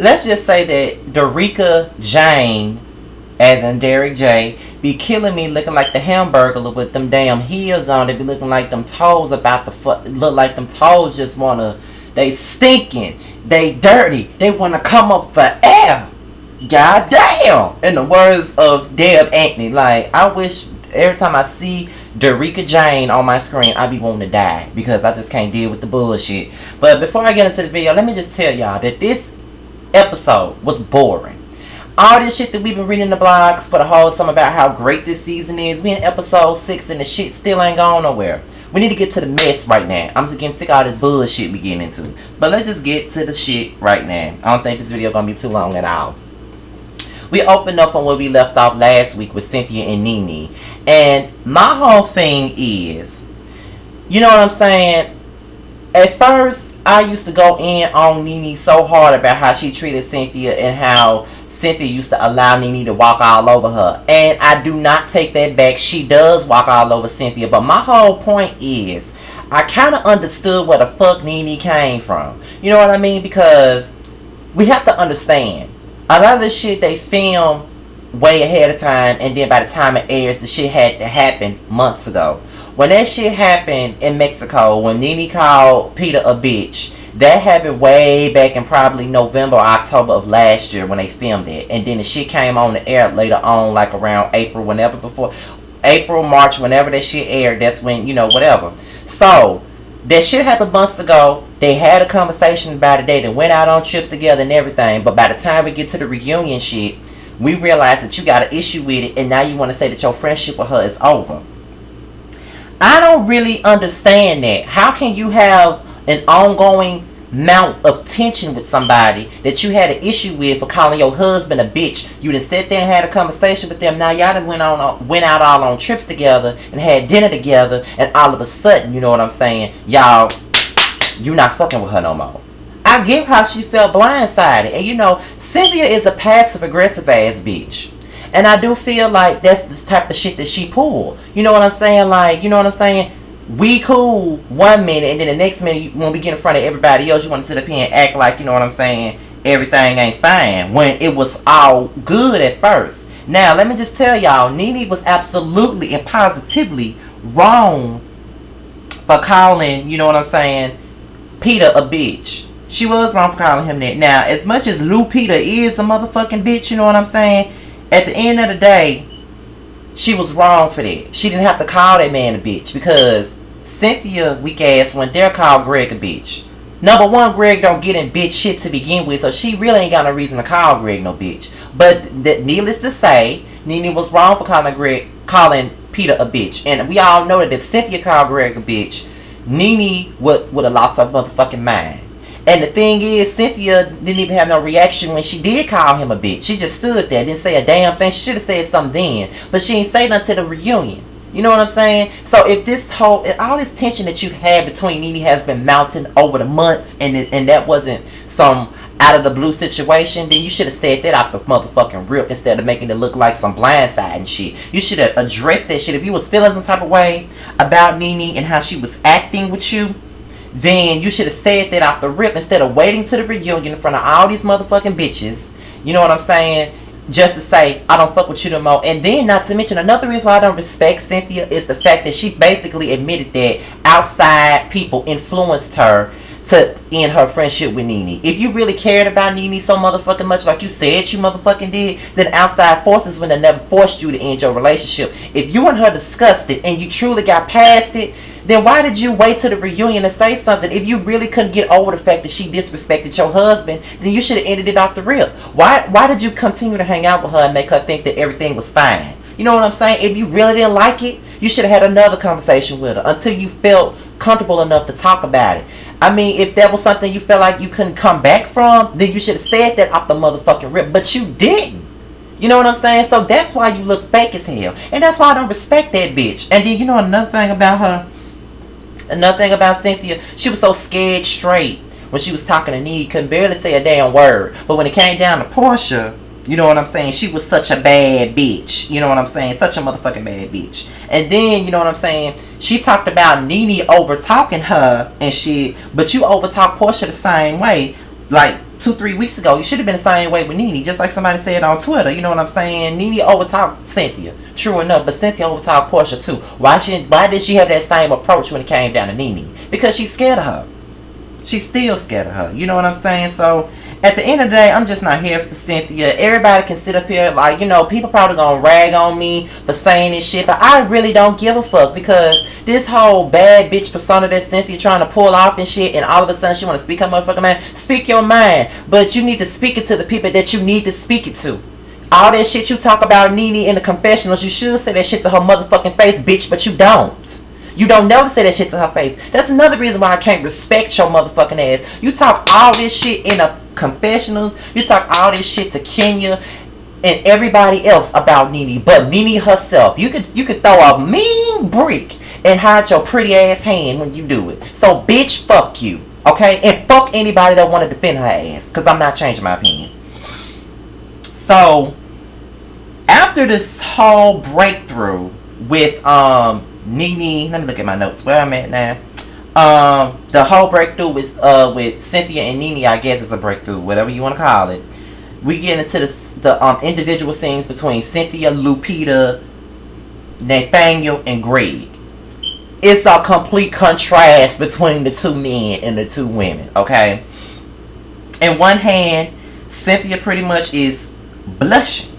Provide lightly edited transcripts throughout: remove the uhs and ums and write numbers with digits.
let's just say that Derica Jane, as in Derek J, be killing me looking like the hamburger with them damn heels on. They be looking like them toes about the look like them toes just wanna, they stinking, they dirty, they wanna come up for air. God damn! In the words of Deb Anthony, like, I wish every time I see Derica Jane on my screen, I be wanting to die because I just can't deal with the bullshit. But before I get into the video, let me just tell y'all that this episode was boring. All this shit that we've been reading in the blogs for the whole summer about how great this season is. We in episode 6 and the shit still ain't going nowhere. We need to get to the mess right now. I'm just getting sick of all this bullshit we getting into. But let's just get to the shit right now. I don't think this video gonna be too long at all. We opened up on where we left off last week with Cynthia and Nene. And my whole thing is, you know what I'm saying? At first, I used to go in on Nene so hard about how she treated Cynthia and how Cynthia used to allow Nene to walk all over her. And I do not take that back. She does walk all over Cynthia. But my whole point is, I kind of understood where the fuck Nene came from. You know what I mean? Because we have to understand, a lot of the shit they film way ahead of time, and then by the time it airs, the shit had to happen months ago. When that shit happened in Mexico, when Nene called Peter a bitch, that happened way back in probably November or October of last year when they filmed it. And then the shit came on the air later on, like around April, whenever before, April, March, whenever that shit aired, that's when, you know, whatever. So, that shit happened months ago. They had a conversation about it. They went out on trips together and everything. But by the time we get to the reunion shit, we realize that you got an issue with it. And now you want to say that your friendship with her is over. I don't really understand that. How can you have an ongoing amount of tension with somebody that you had an issue with for calling your husband a bitch? You done sat there and had a conversation with them. Now y'all done went out all on trips together and had dinner together, and all of a sudden, you know what I'm saying, y'all, you not fucking with her no more. I get how she felt blindsided. And you know, Cynthia is a passive aggressive ass bitch. And I do feel like that's the type of shit that she pulled. You know what I'm saying? Like, you know what I'm saying? We cool 1 minute, and then the next minute, when we get in front of everybody else, you want to sit up here and act like, you know what I'm saying, everything ain't fine, when it was all good at first. Now, let me just tell y'all, Nene was absolutely and positively wrong for calling, you know what I'm saying, Peter a bitch. She was wrong for calling him that. Now, as much as Lou Peter is a motherfucking bitch, you know what I'm saying, at the end of the day, she was wrong for that. She didn't have to call that man a bitch, because Cynthia, weak ass, when they're called Greg a bitch. Number one, Greg don't get in bitch shit to begin with, so she really ain't got no reason to call Greg no bitch. But needless to say, Nene was wrong for calling Peter a bitch. And we all know that if Cynthia called Greg a bitch, Nene would have lost her motherfucking mind. And the thing is, Cynthia didn't even have no reaction when she did call him a bitch. She just stood there, didn't say a damn thing. She should have said something then, but she didn't say nothing to the reunion. You know what I'm saying? So if all this tension that you've had between Nene has been mounting over the months, and that wasn't some out of the blue situation, then you should have said that off the motherfucking rip instead of making it look like some blindside and shit. You should have addressed that shit. If you was feeling some type of way about Nene and how she was acting with you, then you should have said that off the rip instead of waiting to the reunion in front of all these motherfucking bitches. You know what I'm saying? Just to say, I don't fuck with you no more. And then, not to mention, another reason why I don't respect Cynthia is the fact that she basically admitted that outside people influenced her to end her friendship with Nene. If you really cared about Nene so motherfucking much like you said you motherfucking did, then outside forces would have never forced you to end your relationship. If you and her discussed it and you truly got past it, then why did you wait to the reunion to say something? If you really couldn't get over the fact that she disrespected your husband, then you should have ended it off the rip. Why did you continue to hang out with her and make her think that everything was fine? You know what I'm saying? If you really didn't like it, you should have had another conversation with her until you felt comfortable enough to talk about it. I mean, if that was something you felt like you couldn't come back from, then you should have said that off the motherfucking rip. But you didn't. You know what I'm saying? So that's why you look fake as hell. And that's why I don't respect that bitch. And then, you know, another thing about her, another thing about Cynthia, she was so scared straight when she was talking to Nene, couldn't barely say a damn word. But when it came down to Portia, you know what I'm saying, she was such a bad bitch. You know what I'm saying? Such a motherfucking bad bitch. And then, you know what I'm saying, she talked about Nene over talking her and shit, but you over talk Portia the same way. Like, 2-3 weeks ago. You should have been the same way with Nene, just like somebody said on Twitter. You know what I'm saying? Nene overtalked Cynthia, true enough, but Cynthia overtalked Portia too. Why did she have that same approach when it came down to Nene? Because she's scared of her. She's still scared of her. You know what I'm saying? So at the end of the day, I'm just not here for Cynthia. Everybody can sit up here like, people probably gonna rag on me for saying this shit, but I really don't give a fuck, because this whole bad bitch persona that Cynthia trying to pull off and shit, and all of a sudden she want to speak her motherfucking mind. Speak your mind, but you need to speak it to the people that you need to speak it to. All that shit you talk about Nene in the confessionals, you should say that shit to her motherfucking face, bitch, but you don't. You don't never say that shit to her face. That's another reason why I can't respect your motherfucking ass. You talk all this shit in the confessionals. You talk all this shit to Kenya and everybody else about Nene, but Nene herself. You could throw a mean brick and hide your pretty ass hand when you do it. So bitch, fuck you, okay? And fuck anybody that want to defend her ass, because I'm not changing my opinion. So after this whole breakthrough with Nene, let me look at my notes where I'm at now. The whole breakthrough with Cynthia and Nene, I guess is a breakthrough, whatever you want to call it. We get into the individual scenes between Cynthia, Lupita, Nathaniel, and Greg. It's a complete contrast between the two men and the two women, okay? In one hand, Cynthia pretty much is blushing.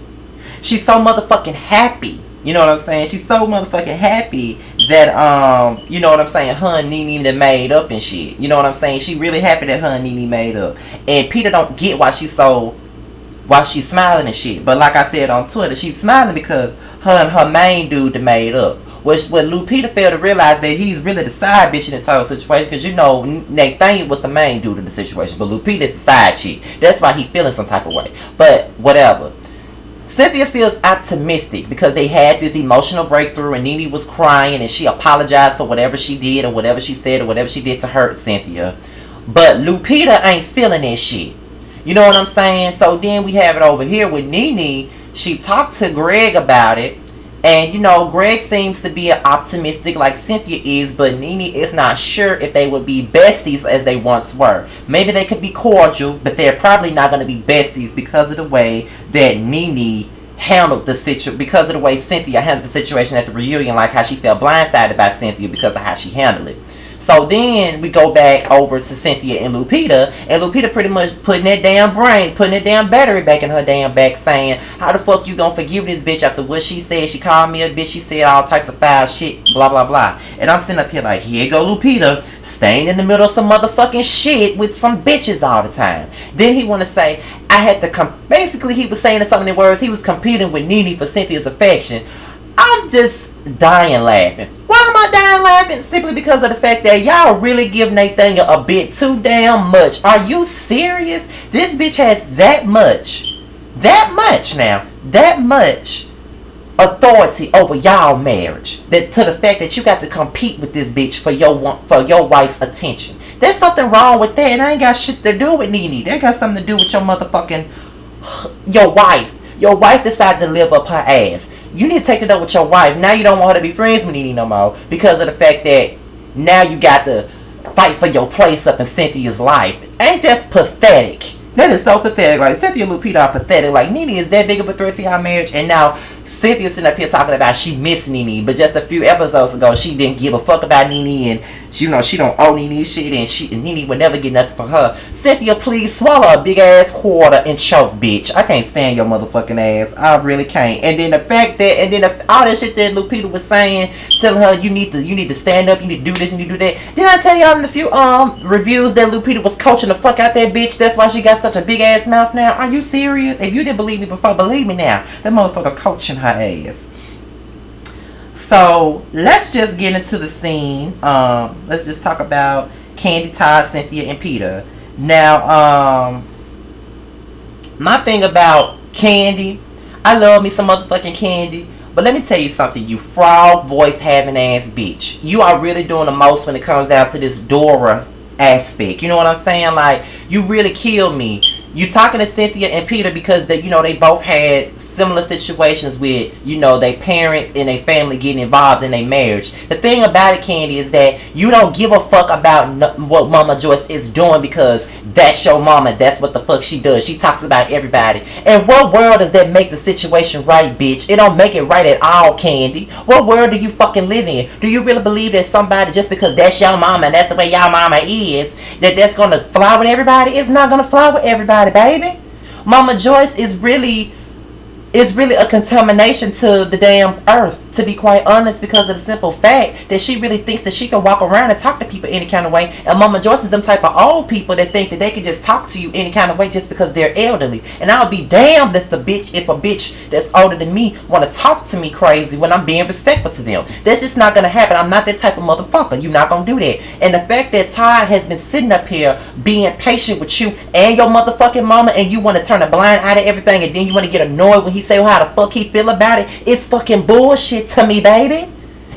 She's so motherfucking happy. You know what I'm saying? She's so motherfucking happy that, you know what I'm saying, her and Nene that made up and shit. You know what I'm saying? She really happy that her and Nene made up. And Peter don't get why she's smiling and shit. But like I said on Twitter, she's smiling because her and her main dude that made up. What Lupita failed to realize that he's really the side bitch in this whole situation, because Nathaniel was the main dude in the situation, but Lupita's the side chick. That's why he feeling some type of way. But whatever. Cynthia feels optimistic because they had this emotional breakthrough and Nene was crying and she apologized for whatever she did or whatever she said or whatever she did to hurt Cynthia. But Lupita ain't feeling that shit. You know what I'm saying? So then we have it over here with Nene. She talked to Greg about it. And Greg seems to be optimistic like Cynthia is, but Nene is not sure if they would be besties as they once were. Maybe they could be cordial, but they're probably not going to be besties because of the way that Nene handled the situation, because of the way Cynthia handled the situation at the reunion, like how she felt blindsided by Cynthia because of how she handled it. So then we go back over to Cynthia and Lupita pretty much putting that damn battery back in her damn back, saying, how the fuck you gonna forgive this bitch after what she said? She called me a bitch, she said all types of foul shit, blah blah blah. And I'm sitting up here like, here you go Lupita, staying in the middle of some motherfucking shit with some bitches all the time. Then he wanna say, I had to basically he was saying something in words, he was competing with Nene for Cynthia's affection. I'm just dying laughing. Why am I dying laughing? Simply because of the fact that y'all really give Nathaniel a bit too damn much. Are you serious? This bitch has that much authority over y'all marriage, that to the fact that you got to compete with this bitch for your wife's attention. There's something wrong with that, and I ain't got shit to do with Nene. That got something to do with your wife. Your wife decided to live up her ass. You need to take it up with your wife. Now you don't want her to be friends with Nene no more because of the fact that now you got to fight for your place up in Cynthia's life. Ain't that pathetic? That is so pathetic. Like, Cynthia and Lupita are pathetic. Like, Nene is that big of a threat to your marriage, and now Cynthia sitting up here talking about she missed Nene, but just a few episodes ago she didn't give a fuck about Nene, and she don't owe Nene shit, and Nene would never get nothing for her. Cynthia, please swallow a big ass quarter and choke, bitch. I can't stand your motherfucking ass. I really can't. And then the fact that, all that shit that Lupita was saying, telling her you need to stand up, you need to do this, you need to do that. Didn't I tell y'all in a few reviews that Lupita was coaching the fuck out that bitch? That's why she got such a big ass mouth now. Are you serious? If you didn't believe me before, believe me now. That motherfucker coaching her ass. So let's just get into the scene. Let's just talk about Kandi, Todd, Cynthia, and Peter. Now, my thing about Kandi, I love me some motherfucking Kandi, but let me tell you something, you frog voice having ass bitch. You are really doing the most when it comes down to this Dora aspect. You know what I'm saying? Like, you really killed me. You talking to Cynthia and Peter because they both had similar situations with, you know, their parents and their family getting involved in their marriage. The thing about it, Kandi, is that you don't give a fuck about what Mama Joyce is doing because that's your mama. That's what the fuck she does. She talks about everybody. And what world does that make the situation right, bitch? It don't make it right at all, Kandi. What world do you fucking live in? Do you really believe that somebody, just because that's your mama and that's the way your mama is, that's gonna fly with everybody? It's not gonna fly with everybody, baby. Mama Joyce is really a contamination to the damn earth, to be quite honest, because of the simple fact that she really thinks that she can walk around and talk to people any kind of way. And Mama Joyce is them type of old people that think that they can just talk to you any kind of way just because they're elderly. And I'll be damned if a bitch that's older than me want to talk to me crazy when I'm being respectful to them. That's just not gonna happen. I'm not that type of motherfucker. You're not gonna do that. And the fact that Todd has been sitting up here being patient with you and your motherfucking mama, and you want to turn a blind eye to everything, and then you want to get annoyed when he say how the fuck he feel about it, it's fucking bullshit to me, baby.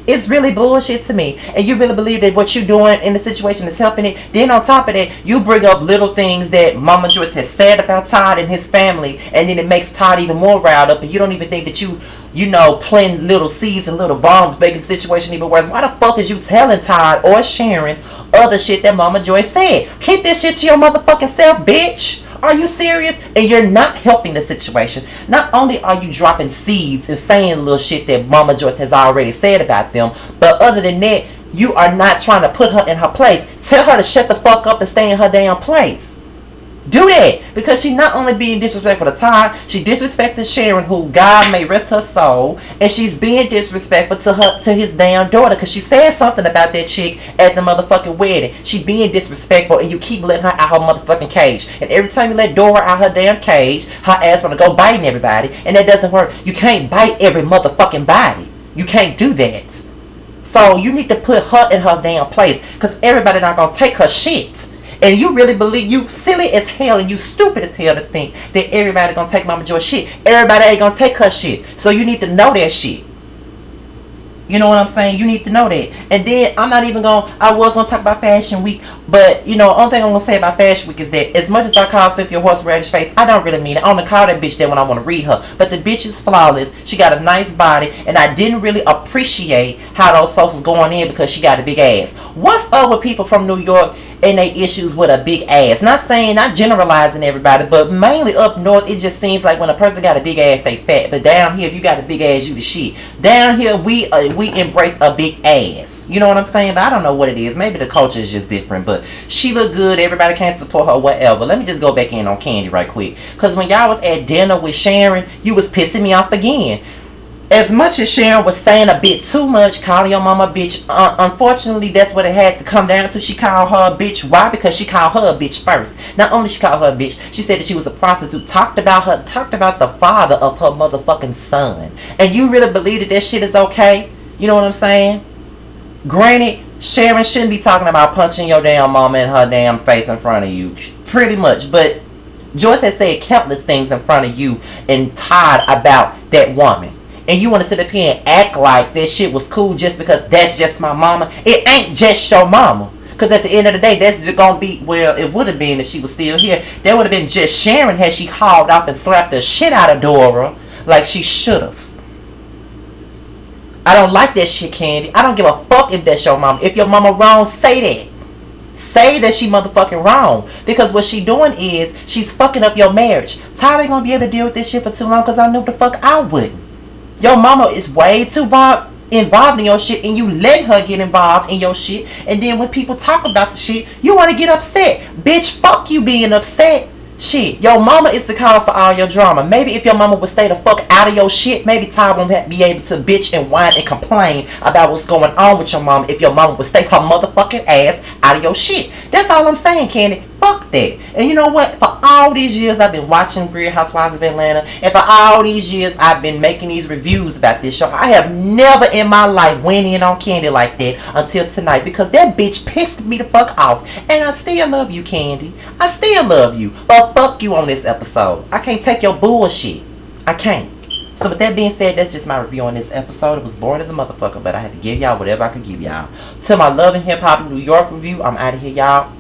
It's really bullshit to me. And you really believe that what you're doing in the situation is helping it. Then on top of that, you bring up little things that Mama Joyce has said about Todd and his family, and then it makes Todd even more riled up, and you don't even think that you know, planting little seeds and little bombs, making the situation even worse. Why the fuck is you telling Todd or Sharon other shit that Mama Joyce said? Keep this shit to your motherfucking self, bitch. Are you serious? And you're not helping the situation. Not only are you dropping seeds and saying little shit that Mama Joyce has already said about them, but other than that, you are not trying to put her in her place. Tell her to shut the fuck up and stay in her damn place. Do that, because she not only being disrespectful to Todd, she disrespecting Sharon, who God may rest her soul, and she's being disrespectful to his damn daughter, because she said something about that chick at the motherfucking wedding. She being disrespectful, and you keep letting her out her motherfucking cage. And every time you let Dora out her damn cage, her ass wanna go biting everybody, and that doesn't work. You can't bite every motherfucking body. You can't do that. So you need to put her in her damn place, because everybody not gonna take her shit. And you really believe, you silly as hell and you stupid as hell to think that everybody gonna take Mama Joyce shit. Everybody ain't gonna take her shit. So you need to know that shit. You know what I'm saying? You need to know that. And then I was gonna talk about Fashion Week, but you know, only thing I'm gonna say about Fashion Week is that as much as I call Cynthia horseradish face, I don't really mean it. I only call that bitch that when I want to read her. But the bitch is flawless. She got a nice body, and I didn't really appreciate how those folks was going in because she got a big ass. What's up with people from New York and they issues with a big ass? Not generalizing everybody, but mainly up north, it just seems like when a person got a big ass, they fat. But down here, if you got a big ass, you the shit. Down here, we embrace a big ass. You know what I'm saying? But I don't know what it is. Maybe the culture is just different. But she look good. Everybody can't support her, whatever. Let me just go back in on Kandi right quick. Because when y'all was at dinner with Sharon, you was pissing me off again. As much as Sharon was saying a bit too much, calling your mama a bitch, unfortunately, that's what it had to come down to. She called her a bitch. Why? Because she called her a bitch first. Not only she called her a bitch, she said that she was a prostitute. Talked about the father of her motherfucking son. And you really believe that shit is okay? You know what I'm saying? Granted, Sharon shouldn't be talking about punching your damn mama in her damn face in front of you. Pretty much. But Joyce has said countless things in front of you and Todd about that woman. And you want to sit up here and act like this shit was cool just because that's just my mama. It ain't just your mama. Because at the end of the day, that's just going to be, well, it would have been if she was still here. That would have been just Sharon had she hauled off and slapped the shit out of Dora like she should have. I don't like that shit, Kandi. I don't give a fuck if that's your mama. If your mama wrong, say that. Say that she motherfucking wrong. Because what she doing is, she's fucking up your marriage. Todd ain't going to be able to deal with this shit for too long because I knew the fuck I wouldn't. Your mama is way too involved in your shit, and you let her get involved in your shit, and then when people talk about the shit, you want to get upset. Bitch, fuck you being upset. Shit, your mama is the cause for all your drama. Maybe if your mama would stay the fuck out of your shit, maybe Todd won't be able to bitch and whine and complain about what's going on with your mama if your mama would stay her motherfucking ass out of your shit. That's all I'm saying, Kandi. Fuck that. And you know what? For all these years I've been watching Real Housewives of Atlanta, and for all these years I've been making these reviews about this show, I have never in my life went in on Kandi like that until tonight, because that bitch pissed me the fuck off. And I still love you, Kandi. I still love you. But fuck you on this episode. I can't take your bullshit. I can't. So with that being said, that's just my review on this episode. It was boring as a motherfucker, but I had to give y'all whatever I could give y'all. To my Love and Hip Hop New York review, I'm out of here, y'all.